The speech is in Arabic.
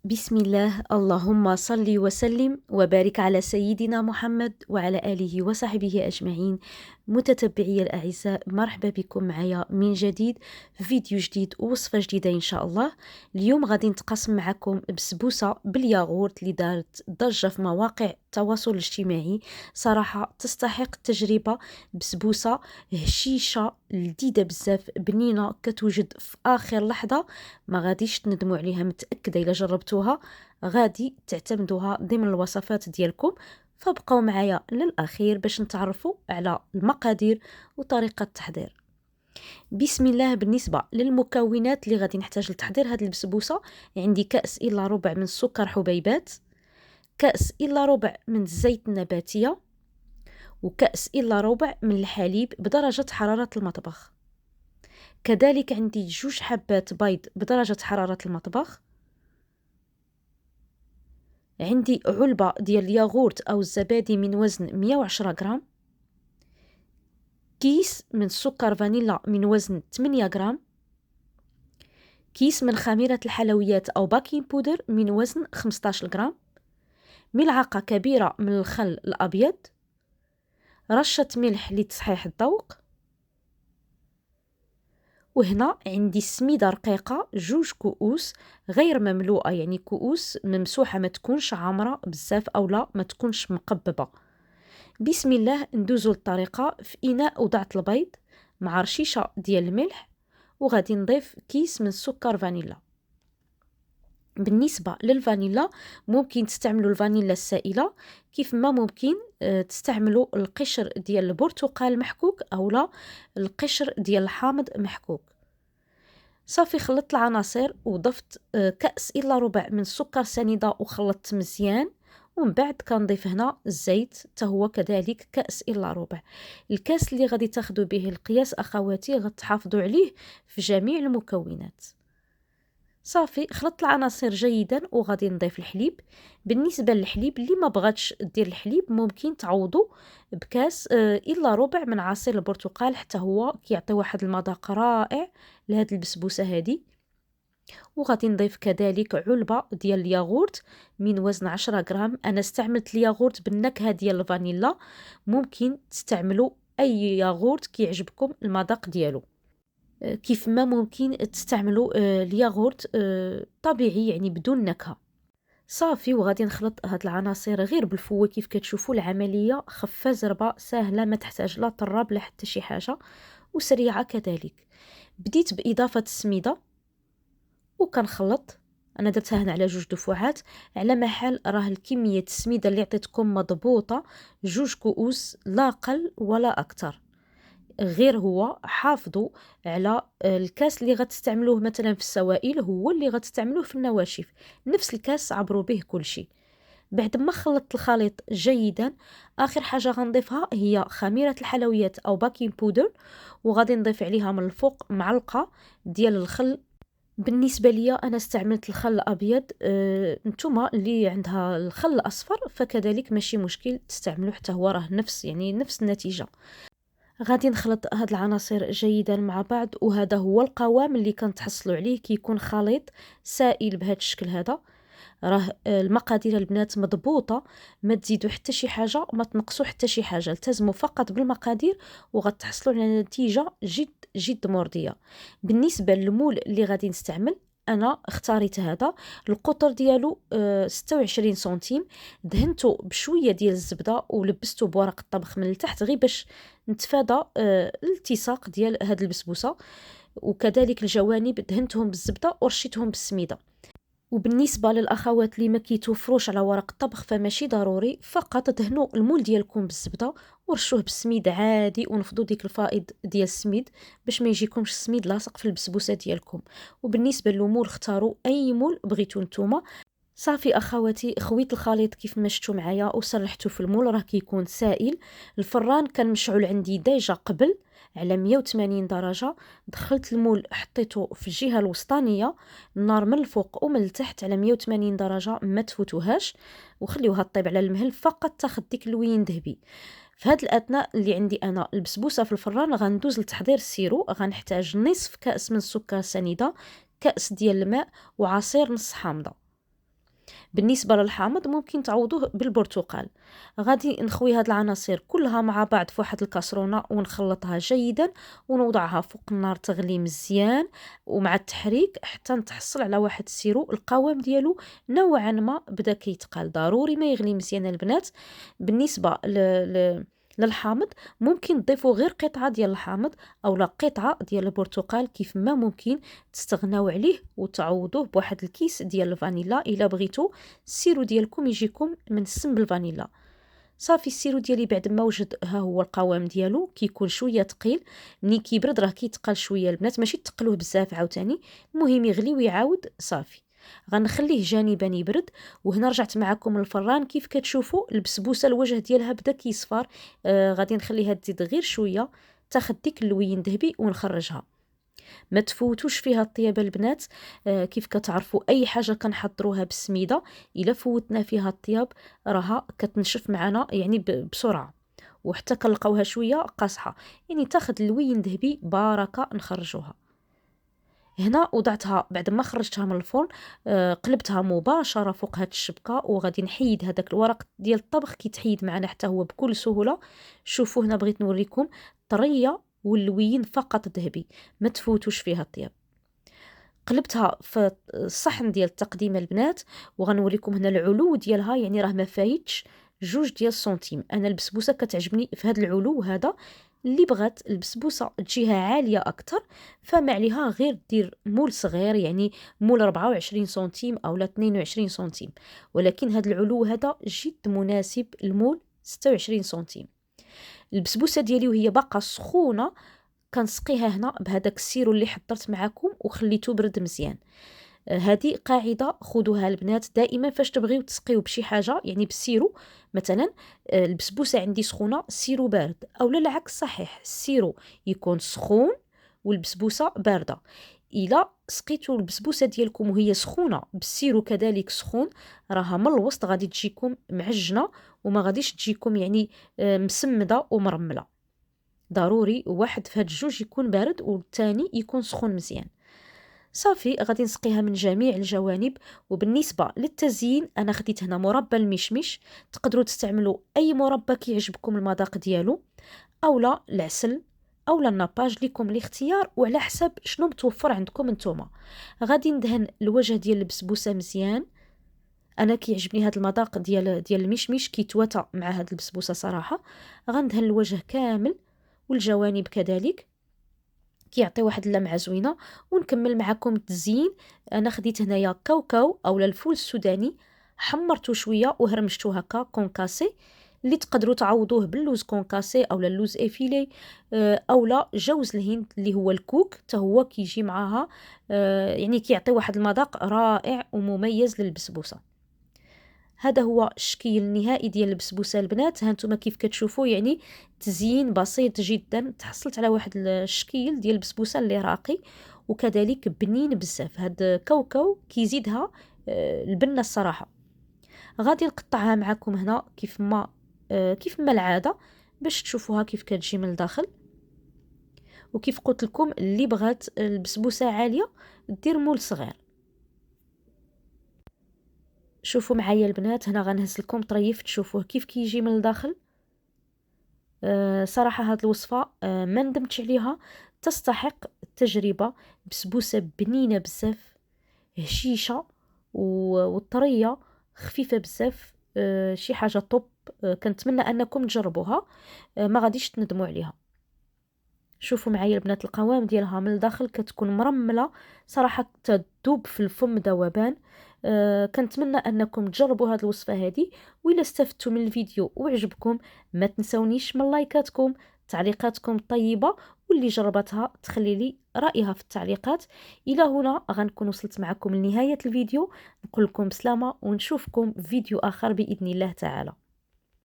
بسم الله، اللهم صل وسلم وبارك على سيدنا محمد وعلى آله وصحبه أجمعين. متتبعي الأعزاء، مرحبا بكم معايا من جديد في فيديو جديد ووصفة جديدة إن شاء الله. اليوم غادي نتقاسم معكم بسبوسة بالياغورت اللي دارت ضجة في مواقع التواصل الاجتماعي. صراحة تستحق التجربة. بسبوسة هشيشة لذيذة بزاف، بنينة، كتوجد في آخر لحظة، ما غاديش تندموا عليها. متأكدة إلا جربتوها غادي تعتمدوها ضمن الوصفات ديالكم. فبقوا معايا للأخير باش نتعرفوا على المقادير وطريقة التحضير. بسم الله. بالنسبة للمكونات اللي غادي نحتاج لتحضير هذه البسبوسة، عندي كأس إلا ربع من السكر حبيبات، كأس إلا ربع من الزيت النباتية، وكأس إلا ربع من الحليب بدرجة حرارة المطبخ. كذلك عندي 2 حبات بيض بدرجة حرارة المطبخ. عندي علبة ديال الياغورت أو الزبادي من وزن 110 غرام، كيس من سكر فانيلا من وزن 8 غرام، كيس من خميرة الحلويات أو باكين بودر من وزن 15 غرام، ملعقة كبيرة من الخل الأبيض، رشة ملح لتصحيح الذوق. وهنا عندي سميدة رقيقة 2 كؤوس غير مملوءة، يعني كؤوس ممسوحة، ما تكونش عامرة بزاف أو لا ما تكونش مقببة. بسم الله. ندوزو للطريقة. في إناء وضعت البيض مع رشيشة ديال الملح، وغادي نضيف كيس من سكر فانيلا. بالنسبة للفانيلا ممكن تستعملوا الفانيلا السائلة، كيف ما ممكن تستعملوا القشر ديال البرتقال محكوك أو لا القشر ديال الحامض محكوك. صافي خلطت العناصر وضفت كأس إلا ربع من السكر سنيدة وخلطت مزيان. ومن بعد كنضيف هنا الزيت هو كذلك كأس إلا ربع. الكاس اللي غادي تاخدوا به القياس أخواتي غتحافظوا عليه في جميع المكونات. صافي خلطت العناصر جيدا وغادي نضيف الحليب. بالنسبة للحليب اللي ما بغاتش دير الحليب ممكن تعوضوا بكاس إلا ربع من عصير البرتقال، حتى هو كيعطي واحد المذاق رائع لهاد البسبوسة هادي. وغادي نضيف كذلك علبة ديال الياغورت من وزن 10 غرام. أنا استعملت الياغورت بالنكهة ديال الفانيلا، ممكن تستعملوا أي ياغورت كيعجبكم المذاق ديالو. كيف ما ممكن تستعملوا الياغورت طبيعي يعني بدون نكهة. صافي وغادي نخلط هاد العناصر غير بالفوة. كيف كتشوفوا العملية خفة زربة سهلة، ما تحتاج لا طراب لا حتى شي حاجة، وسريعة كذلك. بديت بإضافة السميدة وكنخلط. انا درتها هنا على 2 دفعات على محل راه الكمية السميدة اللي عطيتكم مضبوطة 2 كؤوس لا اقل ولا اكثر. غير هو حافظوا على الكاس اللي غتستعملوه مثلا في السوائل هو اللي غتستعملوه في النواشف، نفس الكاس عبروا به كل شيء. بعد ما خلطت الخليط جيدا، اخر حاجه غنضيفها هي خميره الحلويات او باكين بودر، وغادي نضيف عليها من الفوق معلقه ديال الخل. بالنسبة ليا أنا استعملت الخل الأبيض، نتوما اللي عندها الخل الأصفر فكذلك ماشي مشكل تستعملوا، حتى هو راه نفس النتيجة. غادي نخلط هاد العناصر جيدا مع بعض، وهذا هو القوام اللي كنتحصلوا عليه، كيكون خليط سائل بهذا الشكل هذا. راه المقادير البنات مضبوطة، ما تزيدوا حتى شي حاجة ما تنقصوا حتى شي حاجة، التزموا فقط بالمقادير وغتحصلوا على نتيجة جد جد مرضية. بالنسبة للمول اللي غادي نستعمل انا اختاريت هذا، القطر ديالو 26 سنتيم، دهنته بشويه ديال الزبده ولبسته بورق الطبخ من التحت غير باش نتفادى الالتصاق ديال هاد البسبوسه. وكذلك الجوانب دهنتهم بالزبده ورشيتهم بالسميده. وبالنسبة للأخوات اللي ما كيتوفروش على ورق الطبخ فماشي ضروري، فقط دهنوا المول ديالكم بالزبدة ورشوه بالسميد عادي، ونفضوا ديك الفائض ديال السميد باش ما يجيكمش السميد لاصق في البسبوسة ديالكم. وبالنسبة للمول اختاروا أي مول بغيتو نتوما. صافي اخواتي خويت الخليط كيف ما شفتوا معايا وسرحته في المول، راه كيكون سائل. الفران كان مشعول عندي ديجا قبل على 180 درجة. دخلت المول حطيته في الجهة الوسطانية، النار من الفوق ومن التحت على 180 درجة، ما تفوتوهاش وخليوها طيب على المهل فقط تاخد ديك اللوين ذهبي. في هذا الاثناء اللي عندي انا البسبوسه في الفران غندوز لتحضير السيرو. غنحتاج نصف كاس من السكر سنيده، كاس ديال الماء، وعصير نص حامضه. بالنسبة للحامض ممكن تعوضوه بالبرتقال. غادي نخوي هاد العناصر كلها مع بعض في واحد الكاسرونة ونخلطها جيدا ونوضعها فوق النار تغلي مزيان، ومع التحريك حتى نتحصل على واحد السيرو القوام ديالو نوعا ما بدا كيتقال. ضروري ما يغلي مزيان البنات. بالنسبة للحامض ممكن تضيفوا غير قطعة ديال الحامض او لا قطعة ديال البرتقال، كيف ما ممكن تستغناو عليه وتعوضوه بواحد الكيس ديال الفانيلا الا بغيتو السيرو ديالكم يجيكم منسم بالفانيلا. صافي السيرو ديالي بعد ما وجد ها هو القوام ديالو كيكون شويه ثقيل. ملي كيبرد راه كيتقل شويه البنات، ماشي تقلوه بزاف عاوتاني، المهم يغلي ويعاود. صافي غنخليه جانبا يبرد. وهنا رجعت معكم للفران. كيف كتشوفوا البسبوسه الوجه ديالها بدا كيصفر. غادي نخليها تزيد غير شويه تاخد ديك اللوين ذهبي ونخرجها. ما تفوتوش فيها الطياب البنات. كيف كتعرفوا اي حاجه كنحضروها بالسميده الا فوتنا فيها الطياب راها كتنشف معنا يعني بسرعه، وحتى كنلقاوها شويه قاصحه، يعني تاخد اللوين ذهبي بركه نخرجوها. هنا وضعتها بعد ما خرجتها من الفرن. قلبتها مباشره فوق هاد الشبكه، وغادي نحيد هذاك الورق ديال الطبخ كيتحيد معنا حتى هو بكل سهوله. شوفوا هنا بغيت نوريكم طريه واللوين فقط ذهبي، ما تفوتوش فيها الطياب. قلبتها في الصحن ديال التقديم البنات، وغنوريكم هنا العلو ديالها، يعني راه ما فايتش 2 سنتيم. انا البسبوسه كتعجبني في هذا العلو هذا. اللي بغات البسبوسه تجيها عاليه اكثر فما عليها غير دير مول صغير، يعني مول 24 سنتيم او لا 22 سنتيم، ولكن هذا العلو هذا جد مناسب المول 26 سنتيم. البسبوسه ديالي وهي باقا سخونه كنسقيها هنا بهذاك السيرو اللي حضرت معكم وخليته برد مزيان. هذه قاعده خذوها البنات دائما فاش تبغيو تسقيو بشي حاجه، يعني بالسيرو مثلا. البسبوسه عندي سخونه السيرو بارد، او لا العكس صحيح، السيرو يكون سخون والبسبوسه بارده. الا سقيتوا البسبوسه ديالكم وهي سخونه بالسيرو كذلك سخون، راها من الوسط غادي تجيكم معجنه وما غاديش تجيكم يعني مسمده ومرمله. ضروري واحد في هاد الجوج يكون بارد والثاني يكون سخون مزيان. صافي غادي نسقيها من جميع الجوانب. وبالنسبه للتزيين انا خديت هنا مربى المشمش، تقدروا تستعملوا اي مربى كيعجبكم المذاق ديالو، اولا العسل اولا الناباج، ليكم الاختيار وعلى حسب شنو متوفر عندكم نتوما. غادي ندهن الوجه ديال البسبوسه مزيان. انا كيعجبني هذا المذاق ديال المشمش كيتواتى مع هذه البسبوسه صراحه. غندهن الوجه كامل والجوانب كذلك، كيعطي واحد اللمعه زوينه. ونكمل معكم التزيين. انا خديت هنايا كاوكاو اولا الفول السوداني، حمرته شويه وهرمشته هكا كونكاسي، اللي تقدروا تعوضوه باللوز كونكاسي اولا اللوز افيلي، اولا جوز الهند اللي هو الكوك حتى هو كيجي معاها. يعني كيعطي واحد المذاق رائع ومميز للبسبوسه. هذا هو الشكل النهائي ديال البسبوسه البنات. هانتوما كيف كتشوفوا يعني تزيين بسيط جدا، تحصلت على واحد الشكل ديال البسبوسه اللي راقي وكذلك بنين بزاف. هاد كاوكاو كيزيدها البنه الصراحه. غادي نقطعها معكم هنا كيف ما العاده باش تشوفوها كيف كتجي من الداخل. وكيف قلت لكم اللي بغات البسبوسه عاليه دير مول صغير. شوفوا معايا البنات، هنا غنهز لكم طريف تشوفوه كيف كيجي من الداخل. صراحة هاد الوصفة ما ندمتش عليها، تستحق التجربة. بسبوسة بنينة بزاف، هشيشة والطرية خفيفة بزاف. شي حاجة طوب. كنتمنى انكم تجربوها، ما غاديش تندموا عليها. شوفوا معايا البنات القوام ديالها من الداخل كتكون مرمله صراحه، تذوب في الفم ذوبان. كنتمنى انكم تجربوا هذه الوصفه هذه. وإلا استفدتوا من الفيديو وعجبكم ما تنسونيش من لايكاتكم، تعليقاتكم الطيبه، واللي جربتها تخلي لي رايها في التعليقات. الى هنا غنكون وصلت معكم لنهايه الفيديو. نقول لكم بسلامه ونشوفكم في فيديو اخر باذن الله تعالى.